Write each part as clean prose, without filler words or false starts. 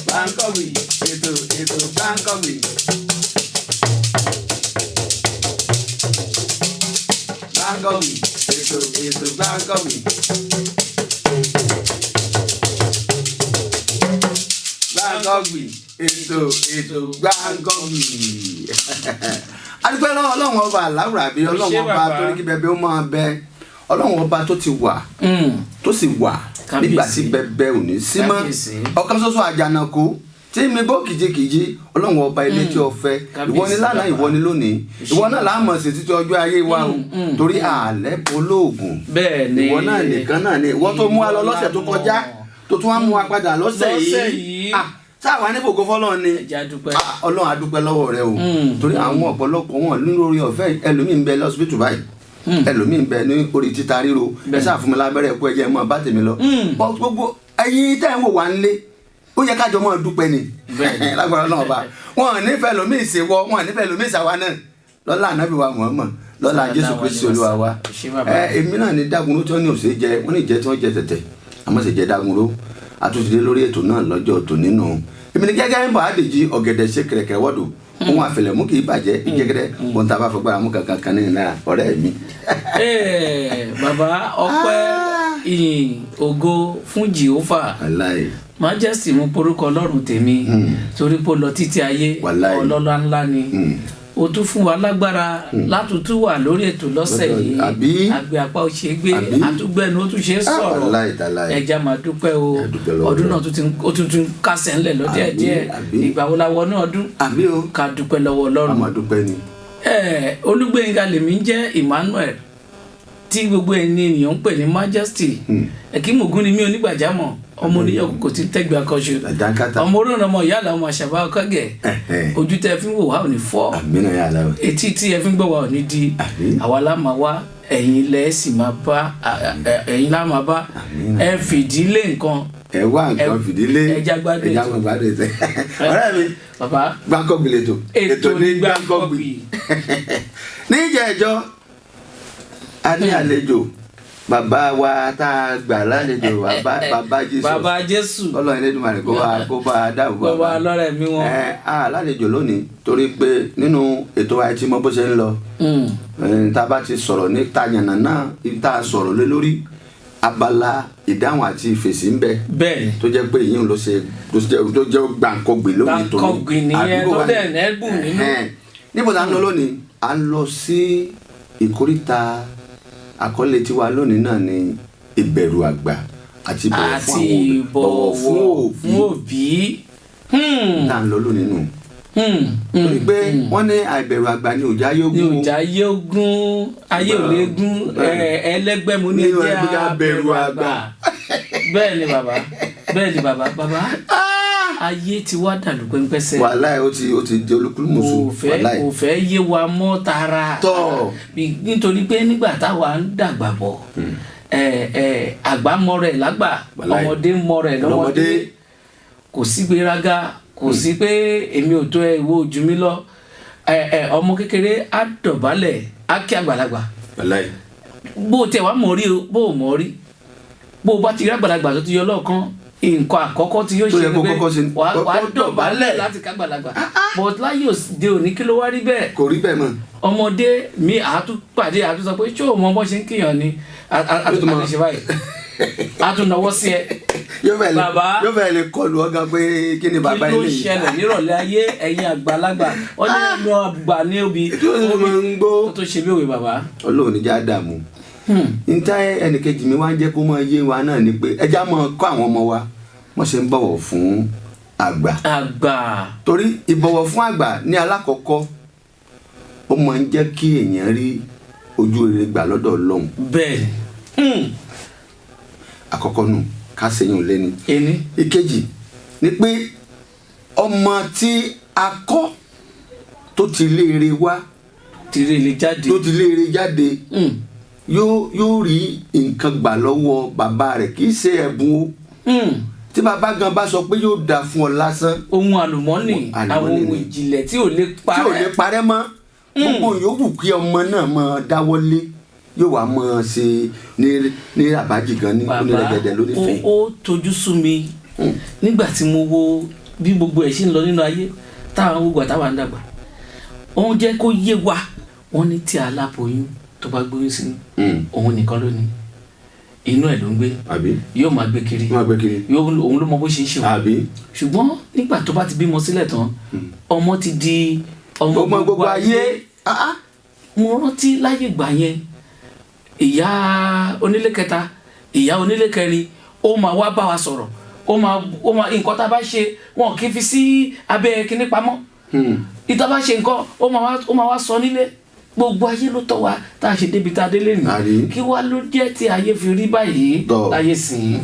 Gbankogbi ètò Gbankogbi. Gbankogbi ètò Gbankogbi. Gbankogbi ètò Gbankogbi. Adúpẹ́ lọ́wọ́ Ọlọ́run ọba aláwùrà bí Ọlọ́run ọba torí kí bẹbẹ ó máa bẹ Ọlọ́run ọba tó ti wà tó sì wà nígbà tí bẹbẹ ò ní sí mọ́ ọ̀kan ṣoṣo àjànàkú tí mi bó kìjikìji Ọlọ́run ọba ilé tí ó fẹ́ ìwọ ni lánàá ìwọ ni lónìí ìwọ náà láàmú sí títí ọjọ́ ayé wa o torí àlẹ́ olóògùn ìwọ náà nìkan náà ni ìwọ tó mú wa lọ lọ́sẹ̀ tó kọjá tó tún wá mú wa padà lọ́sẹ̀ yìí sáwa ní fògo fọlọ́run ni Ọlọ́run adúpẹ́ lọ́wọ́ rẹ o torí àwọn ọ̀pọ̀lọpọ̀ wọn lórí ọ̀fẹ́ ẹlòmíín bẹ lọ́sibítù báyìí ẹlòmíín bẹ ní orí títa ríro ẹ sáà fún mi lábẹ́rẹ́ ẹ̀kú ẹ̀jẹ̀ mọ́ bá tèmi lọ gbogbo ẹ̀yin tẹ́ ń wò wá nílé ó yẹ kájọ mọ́ dúpẹ́ ni lágbára náà bá wọn nífẹ̀ẹ́ lómi ìṣèwọ wọn nífẹ̀ẹ́ lómi ìṣàwa náà lọ́lá ànábì wa Muhammad lọ́lá Jésù Kristi Olúwa wa èmi náà ní dágunró tí wọ́n ní òsè jẹ wọ́n ní ìjẹ́ tí wọ́n jẹ tẹ̀tẹ̀ àmọ́ sì jẹ dágunró àtúntìdé lórí ètò náà lọ́jọ́ tó nínú èmi ní gẹ́gẹ́ ń bọ̀ àdèjì ọ̀gẹ̀dẹ̀ ṣe kẹ̀kẹ́ wọ́dù ohun àfẹlẹ̀mú kì í bàjẹ́ ìjẹ́gẹ́dẹ́ bọ́n tá a bá fọ gbára mú kankan kan nínú náà ọ̀rẹ́ mi. Bàbá ọpẹ́ ìyìn ògo fún Jèhófà Majesty mo porúkọ Ọlọ́run tèmi torí pé ó lọ títí ayé ọlọ́lá ńlá ni o tún fún wa lágbára látúntú wà lórí ètò lọ́sẹ̀ yìí àgbẹ̀ apá ò ṣe gbé àtúgbẹ́nu ó tún ṣe sọ̀rọ̀ ẹja máa dúpẹ́ o ọdún náà ó tún kásẹ̀ ńlẹ̀ lọ́dẹ̀ díẹ̀ ìgbà wo la wọnú ọdún ká dúpẹ́ lọ́wọ́ Ọlọ́run. Olúgbénga lèmi ń jẹ́ Emmanuel tí gbogbo ènìyàn ń pè ní Majesty ẹ̀kímògún ni mí onígbàjámọ̀ ọmọ oníyàn kò tí ń tẹ́gbẹ́ akọ́ṣe ọmọ orí ọ̀nà ọmọ ìyá àlà ọmọ àṣàbá ọkọ̀gẹ̀ ojú tẹ́ fi ń wò wá ò ní fọ́ etí tí ẹ fi ń gbọ́ wá ò ní di àwa la máa wá ẹ̀yin lẹ́ sì máa bá ẹ̀yin la máa bá ẹ fìdílé nǹkan ẹ wá nǹkan fìdílé ẹja gbádùn ètò ọ̀rẹ́ mi bàbá Gbankogbi lẹ́tọ̀ ètò ní Gbankogbi ní ìjẹ́jọ́ a ní àlejò bàbá wa tá a gbà lálejò bàbá Jésù Ọlọ́run Elédùmarè kó bá a dáàbò bàbá wa lọ́rẹ̀ mi wọn. lálejò lónìí torí pé nínú ètò àìtí mọ bó ṣe ń lọ tá a bá ti sọ̀rọ̀ ní tàyànnà náà tá a sọ̀rọ̀ lé lórí abala ìdáhùn àti ìfèsì ń bẹ bẹ́ẹ̀ tó jẹ́ pé ìyẹn ló jẹ́ Gbankogbi lónìí tó ní Gbankogbi nìyẹn tó dẹ̀ nẹ́gbùn nínú. níbo la ń lọ lónìí à ń lọ sí ìkóríta àkọlé tiwa lónìí náà ni ìbẹ̀rù àgbà àti ìbọ̀wọ̀ fún òbí tá à ń lọ lónìí nù torí pé wọ́n ní àìbẹ̀rù àgbà ni òjá yógún ayé ò lè gún ẹlẹ́gbẹ́ mu ní ẹjẹ́ àbẹ̀rù àgbà bẹ́ẹ̀ ni bàbá ayé ti wá dàlú pẹ́ńpẹ́sẹ́. wàláì ó ti di olúkúlùmọ̀sù wàláì. kò fẹ́ yé wa mọ́ tara. tọ́ nítorí pé nígbà táwa ń dàgbà bọ̀ àgbà mọ rẹ̀ lágbà ọmọdé mọ rẹ̀ lọ́mọdé kò sí gbéraga kò sí pé èmi ò tó ẹ ìwọ ojú mi lọ ọmọ kékeré á dọ̀bálẹ̀ á kí àgbàlagbà. wàláì. bó o tẹ wàá mọ̀ rí o bó o mọ̀ rí bó o bá ti rí àgbàlagbà tó ti yọ lọ́ọ̀kan nǹkan àkọ́kọ́ tí yóò ṣe ni pé wàá dọ̀bálẹ̀ láti kágbàlagbà but láyé òde òní kí ló wá rí bẹ́ẹ̀. kò rí bẹ́ẹ̀ mọ́. ọmọdé mi àtúpàdé àtúnsọ pé ṣé o mọ bó ṣe ń kíyàn ni àtúnṣe báyìí àtúnnáwó sí ẹ. yóò fẹ́ lè kọlu ọ̀gá pé kí ni bàbá ilé yìí. kí ló ṣẹlẹ̀ nírọ̀lẹ́ ayé ẹ̀yin àgbàlagbà wọ́n ní ẹnu àgbà ní obì tó ṣe bí òwe bàbá. Ọlọ́run ní já dààmú níta ẹnìkejì mi wá ń jẹ́ kó mọ iye wa náà ni pé ẹja mọ kọ́ àwọn ọmọ wa wọ́n ṣe ń bọ̀wọ̀ fún àgbà. torí ìbọ̀wọ̀ fún àgbà ní alákọ̀ọ́kọ́ ó máa ń jẹ́ kí èèyàn rí ojú rere gbà lọ́dọ̀ Ọlọ́run. bẹ́ẹ̀ àkọ́kọ́ nù ká ṣèyàn lẹ́ni. ìkejì ni pé ọmọ tí a kọ́ tó ti léèrè wá ti léèrè jáde yóò rí nǹkan gbà lọ́wọ́ bàbá rẹ̀ kì í ṣe ẹ̀bùn o tí bàbá gan bá sọ pé yóò dáa fún ọ lásán. ohun àlùmọ́nì àwọn ohun ìjìnlẹ̀ tí ò lè parẹ́ mọ́ gbogbo yòówù kí ọmọ náà máa dáwọ́lé yóò wá mọ̀ ṣe ní àbájì gan ní onílẹ̀gẹ̀dẹ̀ lórí fẹ́. ó tojú sú mi nígbà tí mo wo bí gbogbo ẹ̀ ṣe ń lọ nínú ayé táwọn gbogbo àtàwọn ń dàgbà òun jẹ́ kó yé wa wọ́n ní tí aláboyún tó bá gbóyún sínú òun nìkan ló ní inú ẹ̀ ló ń gbé yóò máa gbé kiri òun ló mọ bó ṣe ń ṣe wọn ṣùgbọ́n nígbà tó bá ti bímọ sílẹ̀ tán ọmọ ti di ọmọ gbogbo ayé. Mo rántí láyé ìgbà yẹn ìyá onílé kẹta ìyá onílé kẹrin ó máa wá bá wa sọ̀rọ̀ ó máa nǹkan tá a bá ṣe wọn kì í fi sí abẹ́ kinní pamọ́ ìta bá ṣe nǹkan ó máa wá sọ nílé gbogbo ayé ló tọ́ wa tá a ṣe débi tá a délé nì kí wá ló jẹ́ tí ayé fi rí báyìí láyé sìn.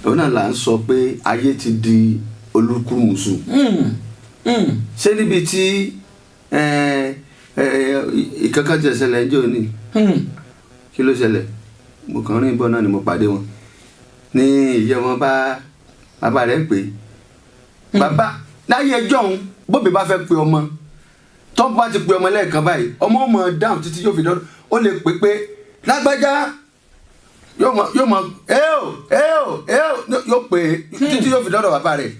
òun náà là ń sọ pé ayé ti di olúkúlùmùsù ṣé níbi tí ìkankan ti ṣẹlẹ̀ ẹjọ́ ni kí ló ṣẹlẹ̀ mo kàn rìn bọ́ náà ni mo pàdé wọn ní ìyá wọn bàbá rẹ̀ ń pè bàbá láyé ẹjọ́ òun bóbi bá fẹ́ pe ọmọ tó bá ti pe ọmọ lẹ́ẹ̀kan báyìí ọmọ dáhùn títí yóò fi dọ́dọ̀ ó lè pè pé lágbájá yóò mọ yóò pè títí yóò fi dọ́dọ̀ bàbá rẹ̀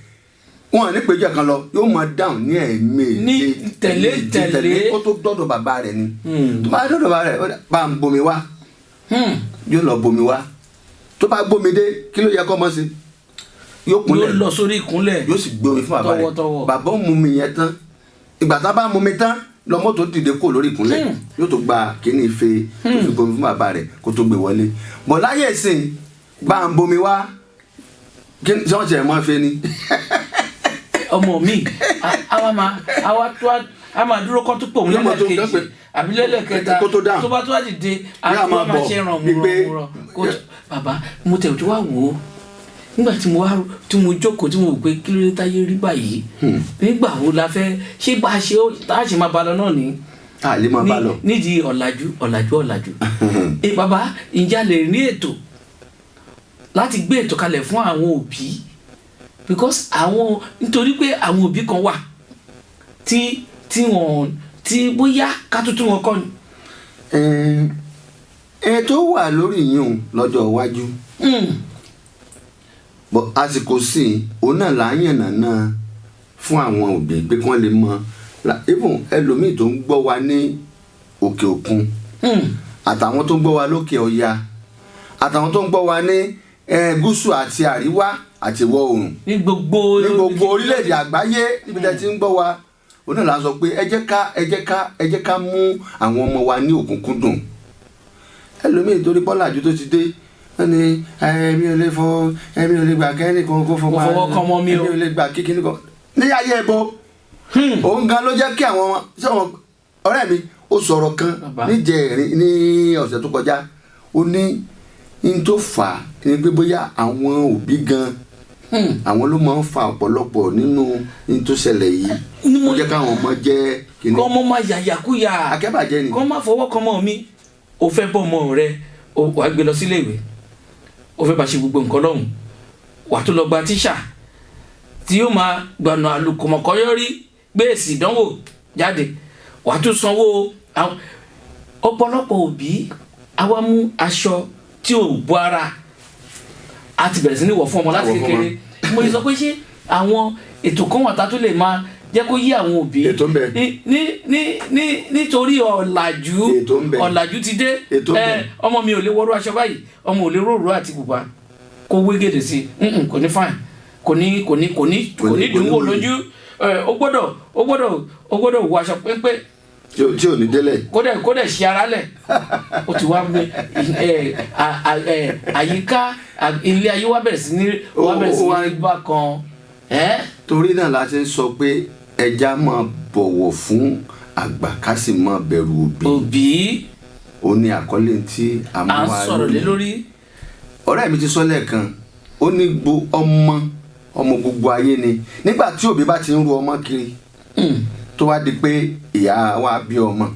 wọn ní péjọ kan lọ yóò máa dáhùn ní ẹ̀ẹ̀mejì tẹ̀lé kó tó dọ́dọ̀ bàbá rẹ̀ ni tó bá dọ́dọ̀ bàbá rẹ̀ bá ń bomi wá yóò lọ bomi wá tó bá gbómi dé kí ló yẹ kó mọ̀ sí yóò kúnlẹ̀ yóò lọ sórí ìkúnlẹ̀ yóò sì gbómi fún bàbá rẹ̀ bàbá ó mú mi yẹn tán ìgbà tá a bá mú mi tán lọmọ tó dìde kó lórí ìkúnlẹ̀ yóò tó gba kíní ife tó fi bomi fún bàbá rẹ̀ kó tó gbé wọlé bọ̀ láyé ìsìn bá ń bomi wá kí wọ́n tiẹ̀ mọ́ fẹ́ ni. ọmọ mi a máa dúró kọ́ tó pò ń lẹ́lẹ́kejì àbí lẹ́lẹ́kẹta tó bá tó wá dìde àti wọ́n máa ṣe ràn mú ràn bàbá mo tẹ̀ tó wá wò ó nígbà tí mo jókòó tí mo wò pé kí ló dé táyé rí báyìí nígbà wo la fẹ́ ṣé bá a ṣe máa ba lọ náà ni àlè máa bá lọ nídìí ọ̀làjú bàbá ìjà lè ní ètò láti gbé ètò kalẹ̀ fún àwọn òbí because nítorí pé àwọn òbí kan wà tí bóyá ká tuntun wọn kọ́ ni. tó wà lórí yìí lọ́jọ́ iwájú àsìkò sí òun náà là ń yànnà náà fún àwọn òbí pé kí wọ́n lè mọ even ẹlòmíì tó ń gbọ́ wa ní òkè òkun àtàwọn tó ń gbọ́ wa lókè ọya àtàwọn tó ń gbọ́ wa ní gúúsù àti àríwá àti ìwọ̀ oòrùn ní gbogbo orílẹ̀-èdè àgbáyé níbi tẹ́ ti ń gbọ́ wa òun náà là ń sọ pé ẹ jẹ́ ká mú àwọn ọmọ wa ní òkúnkúndùn ẹlòmíì torí bọ́làjú tó ti dé wọ́n ní ẹ̀mí ò lè gbà kẹ́ni kan kó fọwọ́ kan mọ́ mi o ẹ̀mí ò lè gbà kíkíní kan ní ayé ẹ̀bọ òun gan ló jẹ́ kí àwọn ọ̀rẹ́ mi ó sọ̀rọ̀ kan níjẹ̀rin ní ọ̀sẹ̀ tó kọjá ó ní n tó fà á ní pé bóyá àwọn òbí gan àwọn ló máa ń fa ọ̀pọ̀lọpọ̀ nínú n tó ṣẹlẹ̀ yìí ó jẹ́ káwọn ọmọ jẹ́ kíní. kọ́ ọmọ máa yàyàkúyà akẹ́bàjẹ́ ni kọ́ máa fọwọ́ kan mọ́ mi ó fẹ́ bọ́ ọmọ rẹ wàá gbé lọ sílé ìwé ó fẹ́ bá ṣe gbogbo nǹkan lọ́hùn wàá tó lọ gba tíṣà tí yóò máa gbọ̀nà àlùkòmọ̀kọ́yọ́rí gbé èsì ìdánwò jáde wàá tún sanwó ọ̀pọ̀lọpọ̀ òbí àwa mú aṣọ tí ò bọ́ ara a ti bẹ̀rẹ̀ sí ní wọ̀ fún ọmọ láti kékeré mo lè sọ pé ṣé àwọn ètò kan wà tá tó lè máa jẹ́ kó yí àwọn òbí nítorí ọ̀làjú ti dé ọmọ mi ò lè wọ́rọ̀ aṣọ báyìí ọmọ ò lè róró àti bùbá kó wé gèdè sí kò ní fine kò ní dùn wò lójú ó gbọ́dọ̀ wọ aṣọ pépé tí ò ní délẹ̀ kó dẹ̀ ṣe ara lẹ̀ ó ti wá gbé àyíká ilé ayé wa bẹ̀rẹ̀ sí ní bá kan. torí náà la ṣe ń sọ pé ẹja máa bọ̀wọ̀ fún àgbà ká sì máa bẹ̀rù òbí. ó ní àkọlé tí a máa wá sọ̀rọ̀ lé lórí. ọ̀rẹ́ mi ti sọ lẹ́ẹ̀kan ó ní ọmọ gbogbo ayé ni nígbà tí òbí bá ti ń ru ọmọ kiri tó wá di pé ìyá wa bí ọmọ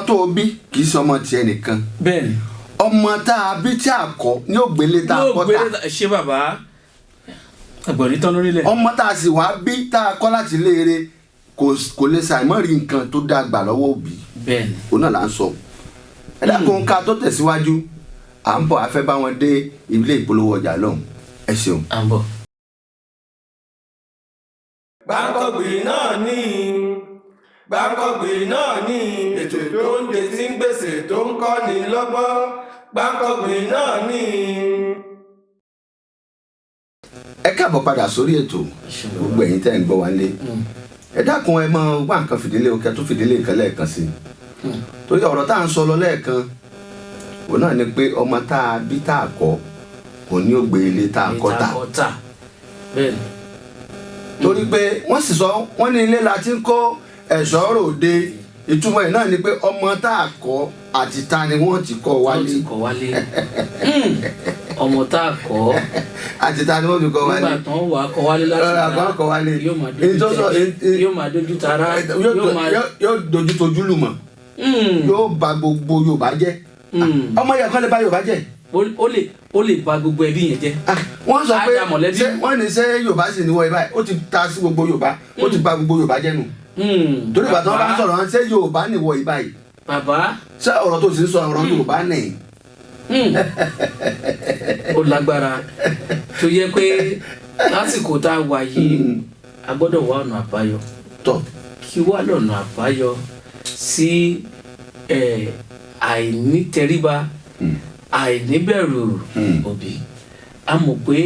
tó o bí kì í ṣe ọmọ tiẹ̀ nìkan bẹ́ẹ̀ni ọmọ tá a bí tí a kọ́ ní ògbélé tá a kọ́ ta ṣé bàbá àgbọ̀nrín tán lórílẹ̀ ọmọ tá a sì wá bí tá a kọ́ láti léere kò lè ṣàìmọ́ rí nǹkan tó dáa gbà lọ́wọ́ òbí bẹ́ẹ̀ni òun náà là ń sọ ẹ dákun ká tó tẹ̀síwájú à ń bọ̀ a fẹ́ bá wọn dé ilé ìpolówó ọjà lọ́hùn ẹ ṣeun. à ń bọ̀. Gbankogbi náà ní Gbankogbi náà ní ètò tó ń de tí ń gbèsè tó ń kọ́ni lọ́gbọ́n Gbankogbi náà ní. ẹ káàbọ̀ padà sórí ètò gbogbo ẹ̀yin tẹ́ ń gbọ́ wa lé ẹ dákun ẹ máa wá nǹkan fìdílé o kẹ́ tó fìdílé nǹkan lẹ́ẹ̀kan sí i torí ọ̀rọ̀ tá à ń sọ lọ lẹ́ẹ̀kan òun náà ni pé ọmọ tá a bí tá a kọ́ kò ní ó gbé ilé tá a kọ́ tà torí pé wọ́n sì sọ wọ́n ní ilé la ti ń kọ́ ẹ̀ṣọ́ ròde ìtumọ̀ ẹ̀ náà ni pé ọmọ tá a kọ́ àti ta ni wọ́n ti kọ́ wálé ọmọ tá a kọ́ àti ta ni wọ́n ti kọ́ wálé nígbà tán wà á kọ́ wálé láti yóò máa dojú tara yóò dojú tojú lùmọ̀ yóò bà gbogbo Yorùbá jẹ́ ọmọ yẹn kan lè bà Yorùbá jẹ́ ó lè bà gbogbo ẹbí yẹn jẹ́. wọ́n sọ pé wọ́n ní ṣé Yorùbá sì ní wọ ibà ó ti ta sí gbogbo Yorùbá ó ti bà gbogbo Yorùbá jẹ́ nù torí ìgbà tí wọ́n bá ń sọ̀rọ̀ wọn ṣé Yorùbá ní wọ ibà yìí bàbá ṣé ọ̀rọ̀ tó sì ń sọ ọ̀rọ̀ Yorùbá nìyí. ó lágbára tó yẹ pé lásìkò tá a wà yìí a gbọ́dọ̀ wá ọ̀nà àbáyọ kí wá lọ́nà àbáyọ sí àìnítẹríba àìníbẹ̀rù òbí a mọ̀ pé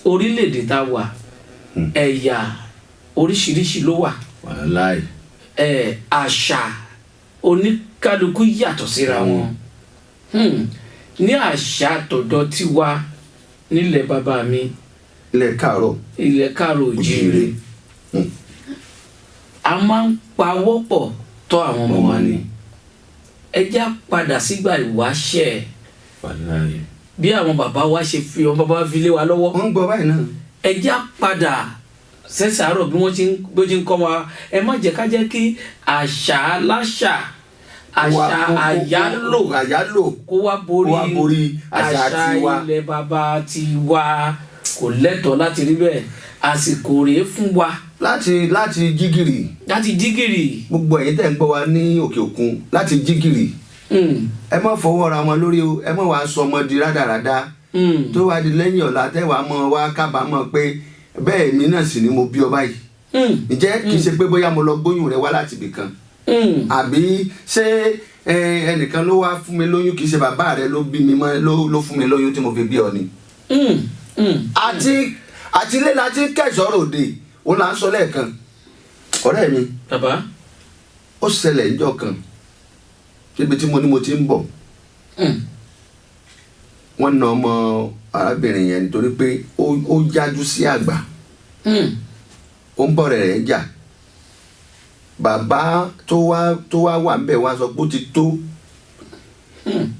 orílẹ̀-èdè tá a wà ẹ̀yà oríṣiríṣi ló wà àṣà oníkálukú yàtọ̀ síra wọn ní àṣà tọ̀dọ̀ tiwa nílẹ̀ bàbá mi ilẹ̀ káàárọ̀ òjíire a máa ń pawọ́pọ̀ tọ́ àwọn ọmọ wa ni ẹ já padà sígbà ìwáṣẹ̀ bí àwọn bàbá wa ṣe fi ọmọ bàbá fi lé wa lọ́wọ́ wọ́n ń gbọ́ báyìí náà ẹ já padà sẹ́sàárọ̀ bí wọ́n ti ń kọ́ wa ẹ má jẹ́ ká jẹ́ kí àṣà aláṣà àṣà àyálò kó wá borí àṣà ilẹ̀ bàbá tiwa kò lẹ́tọ̀ọ́ láti rí bẹ́ẹ̀ àsìkò rèé fún wa láti jígìrì gbogbo ẹ̀yin tẹ́ ń gbọ́ wa ní òkè òkun láti jígìrì ẹ má fọwọ́ ra wọn lórí o ẹ má wàá sọ ọmọ di rádaràda tó wá di lẹ́yìn ọ̀la tẹ́wàá mọ́ wá kábàámọ̀ pé bẹ́ẹ̀ mi náà sì ni mo bí ọ báyìí ǹjẹ́ kì í ṣe pé bóyá mo lọ gbóyún rẹ wá láti ibì kan àbí ṣé ẹnìkan ló wá fún mi lóyún kì í ṣe bàbá rẹ ló bí mi mọ́ ló fún mi lóyún tí mo fi bí ọ ni. àti ilé la ti kẹ̀sọ́ ròde ó là ń sọ lẹ́ẹ̀kan ọ̀rẹ́ mi ó ṣẹlẹ̀ níjọ́ kan níbi tí mo ní mo ti ń bọ̀ wọ́n na ọmọ arábìnrin yẹn nítorí pé ó yájú sí àgbà ó ń bọ̀ rẹ̀ jà bàbá tó wá wà ń bẹ̀ wá sọ pé ó ti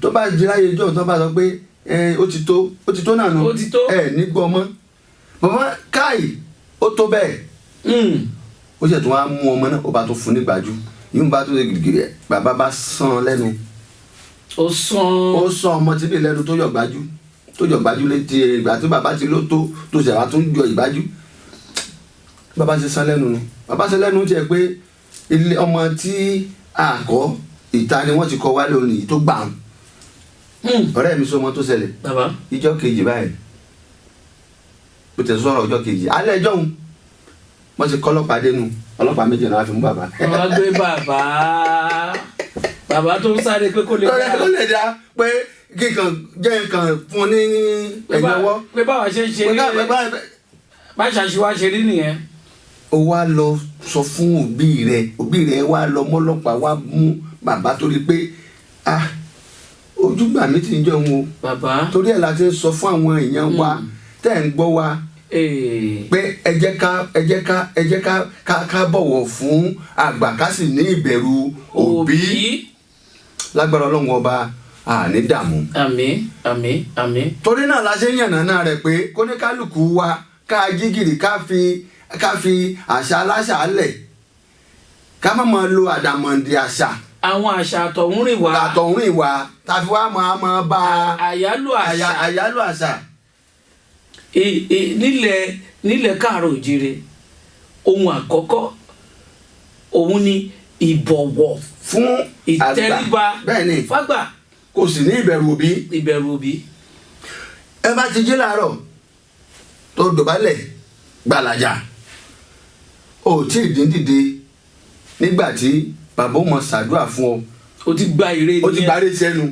tó bá jí láyé ìjọ tó bá sọ pé ó ti tó náà nù ní gbọ́ mọ́ bàbá káì ó tó bẹ́ẹ̀ ó sì tún wá mú ọmọ náà ó bá tó fún ní gbájú yìí ń bá tó ṣe gìrìgìrì ẹ̀ bàbá bá sàn lẹ́nu ó sàn ọmọ tí bí lẹ́nu tó yọ gbájú létí ìgbà tí bàbá ti ló tó ṣẹ̀wá tó ń yọ ìgbájú bàbá ṣe sàn lẹ́nu bàbá ṣe lẹ́nu tiẹ̀ pé ilé ọmọ tí a kọ́ ìta ni wọ́n ti kọ́ wálé òní tó gbà ń ọ̀rẹ́ mi sọ ọmọ tó ṣẹlẹ̀ ìjọ́ kejì báyìí bó tẹ̀ sọ̀rọ̀ ọjọ́ kejì alẹ́ ẹjọ́ òun wọ́n ti kọ́ ọlọ́pàá dénú ọlọ́pàá méjì náà fi mú bàbá. wọ́n gbé bàbá tó ń sáré pé kó lè dá. kó lè dá pé kíkan jẹ́ nǹkan fún ní ẹ̀yìn ọwọ́. pé báwa ṣe ń ṣe rí bá ṣàṣìwá ṣe rí nìyẹn. ó wá lọ sọ fún òbí rẹ̀ wá lọ mọ́lọ́pàá wá mú bàbá torí pé ojúgbà mi ti ń jẹun o. bàbá torí ẹ̀ la ti sọ fún àwọn èèyàn wa tẹ́ ń gbọ́ wa pé ẹ jẹ́ ká bọ̀wọ̀ fún àgbà ká sì ní ìbẹ̀rù òbí lágbára Ọlọ́run ọba àní dààmú. àmín. torí náà la ṣe ń yànnàná rẹ̀ pé kóníkálùkù wa ká jígìrì ká fi àṣà aláṣà lẹ̀ ká má máa lo àdàmọ̀dì àṣà. àwọn àṣà àtọ̀húnrìn wa tàbí wàá máa bá àyálò àṣà. nílẹ̀ káàárọ̀ òjíire ohun àkọ́kọ́ òun ni ìbọ̀wọ̀ fún ìtẹríba fágbà kò sì ní ìbẹ̀rù òbí. ẹ bá ti jí láàárọ̀ tó dọ̀bálẹ̀ gbàlàjà ò tí ì dín dìde nígbà tí bàbá ó mọ ṣàdúrà fún ọ. o ti gba ire ni. o ti gba ire sẹ́nu.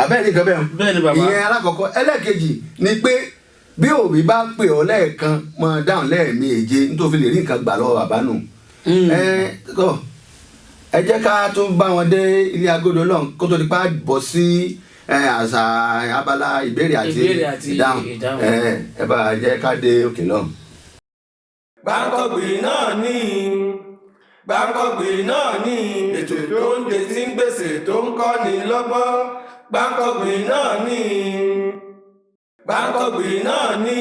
abẹ́rẹ́ nìkan bẹ́ẹ̀. bẹ́ẹ̀ ni bàbá. ìyẹn alákọ̀ọ́kọ́. ẹlẹ́ẹ̀kejì ni pé bí òbí bá pè ọ́ lẹ́ẹ̀kan mọ dáhùn lẹ́ẹ̀méje nítorí lè rí nǹkan gbà lọ́wọ́ bàbá nù. ẹ jẹ́ ká tún bá wọn dé ilé agodo lọ́n kó tó di pa bọ́ sí àṣà abala ìbéèrè àti ìdáhùn. ẹ bá jẹ́ ká dé òkè lọ́n. Gbankogbi náà ní Gbankogbi náà ní ètò tó ń de tí ń gbèsè tó ń kọ́ni lọ́gbọ́n. Gbankogbi náà ní Gbankogbi náà ní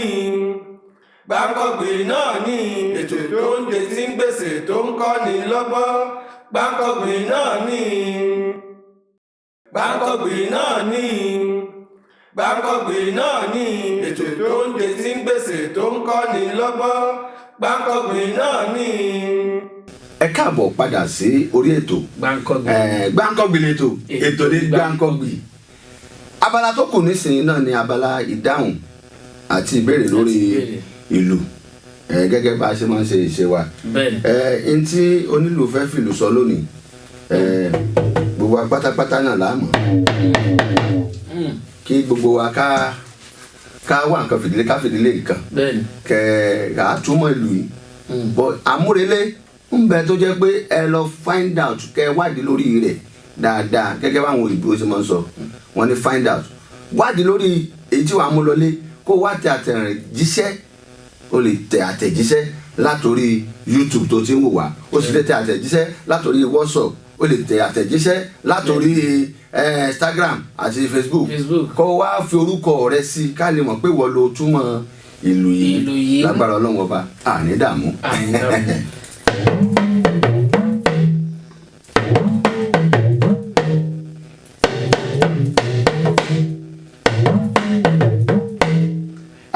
Gbankogbi náà ní ètò tó ń de tí ń gbèsè tó ń kọ́ni lọ́gbọ́n. Gbankogbi náà ní Gbankogbi náà ní Gbankogbi náà ní ètò tó ń de tí ń gbèsè tó ń kọ́ni lọ́gbọ́n. Gbankogbi náà ní. ẹ káàbọ̀ padà sí orí ètò Gbankogbi lètò ètò ní Gbankogbi. abala tó kù nísìnyí náà ni abala ìdáhùn àti ìbéèrè lórí ìlù gẹ́gẹ́ bá a ṣe máa ń ṣe ìṣe wa. n tí onílù fẹ́ fìlù sọ lónìí gbogbo wa pátápátá náà láàmú kí gbogbo wa ká wá nǹkan fìdílé ká fìdílé nǹkan ká túmọ̀ ìlú yìí bọ́ àmúrelé ń bẹ tó jẹ́ pé ẹ lọ find out kẹ wádìí lórí rẹ̀ dáadáa gẹ́gẹ́ báwọn òyìnbó ṣe máa ń sọ wọ́n ní find out wádìí lórí èyí tí wàá mú lọlé kó wá tẹ àtẹ̀jíṣẹ́ o lè tẹ àtẹ̀jíṣẹ́ látòrí YouTube tó ti ń wò wá o sì lè tẹ àtẹ̀jíṣẹ́ látòrí WhatsApp o lè tẹ àtẹ̀jíṣẹ́ látòrí Instagram àti Facebook kó wá fi orúkọ rẹ sí ká lè mọ̀ pé wọ́n lo túmọ̀ ìlú yìí lágbára Ọlọ́run ọba àní dààmú.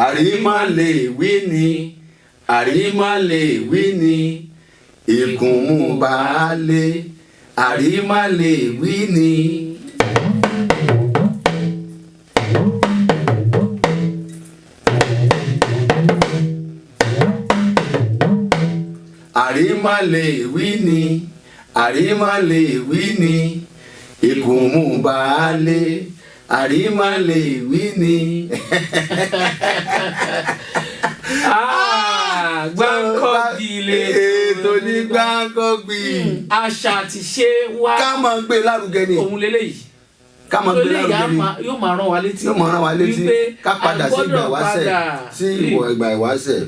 àrímá lè wí ni àrímá lè wí ni ìkùnmú baálé àrímá lè wí ni. àrímá lè wí ni àrímá lè wí ni ìkùnmú baálé àrímá lè wí ni. Gbankogbi ètò ní Gbankogbi. àṣà àti ṣe wá. ká máa gbé lárugẹ ni. òun lélẹ́yìí. ká máa gbé lárugẹ ni. yóò máa rán wa létí. yóò máa rán wa létí ká padà sí ìgbà ìwáṣẹ̀ sí ìgbà ìwáṣẹ̀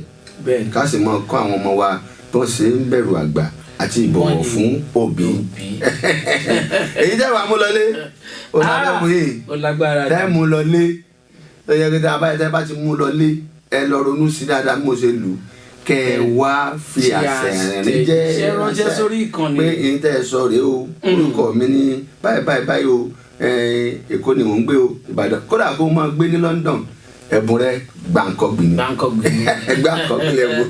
ká sì máa kọ́ àwọn ọmọ wa tó ṣe ń bẹ̀rù àgbà àti ìbọ̀wọ̀ fún òbí. èyí tẹ́ wàá mú lọlé olágbàmù yìí tẹ́ mú lọlé tó yẹ kí tẹ́ bá ti mú lọlé ẹ lọ ronú sí dáadáa bí mo ṣe lù kẹ ẹ wá fi àṣẹ̀rìn jẹ́ ránṣẹ́ sórí ìkànnì pé èyí tẹ́ ẹ sọ rèé o orúkọ mi ní báyìí o Èkó ni mò ń gbé o Ìbàdàn kódà kó máa gbé ní London ẹ̀bùn rẹ Gbankogbi ni Gbankogbi lẹ́bùn.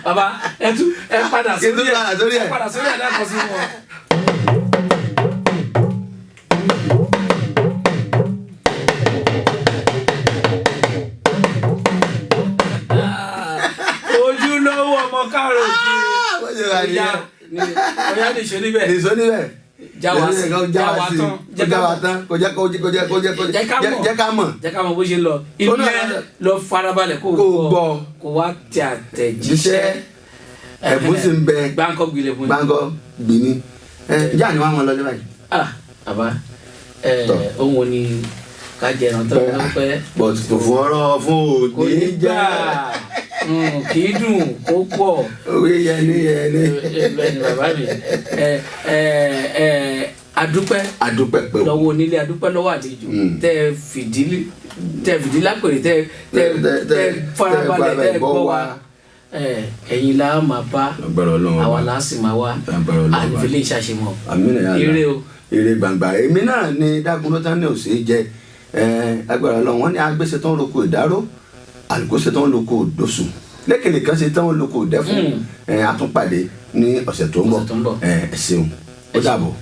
baba ẹ padà sórí ẹ padà sórí ẹ lẹ́kọ̀ọ́ sí wọn. ojúlówó ọmọ káàró òjì ọ̀yá nìṣó níbẹ̀ jáwa tán jẹ́ ká mọ̀ bó ṣe lọ inú ẹ lọ farabalẹ̀ kó gbọ́ kó wá tẹ àtẹ̀jíṣẹ́ ẹ̀bùn sì ń bẹ Gbankogbi lè fún mi. Gbankogbi ni ìjà ni wọ́n mọ̀ lọ́lẹ́ báyìí. àbá ohun ni ká jẹran tó ń pẹ́. but fòfò ọ̀rọ̀ fún òní jà kì í dùn kó pọ̀. òwe yẹni. bẹ́ẹ̀ ni bàbá mi adúpẹ́ pé lọ́wọ́ onílé adúpẹ́ lọ́wọ́ àlejò tẹ́ fìdí lápèrè tẹ́ farabalẹ̀ tẹ́ gbọ́ wa ẹ̀yin la máa bá àwa la sì máa wá ànífẹ́lẹ́ ìṣàṣemọ̀ ire o. ire gbangba èmi náà ni dágunró tán ní òsè jẹ agbára Ọlọ́run wọn ní agbésẹ tán lóko ìdáró àlùkòsẹ tán lóko ìdòsùn lẹ́kẹ̀lẹ̀ kan ṣe tán lóko ìdẹ́fún àtúnpàdé ní ọ̀sẹ̀ tó ń bọ̀ ẹ ṣeun ó dàbọ̀.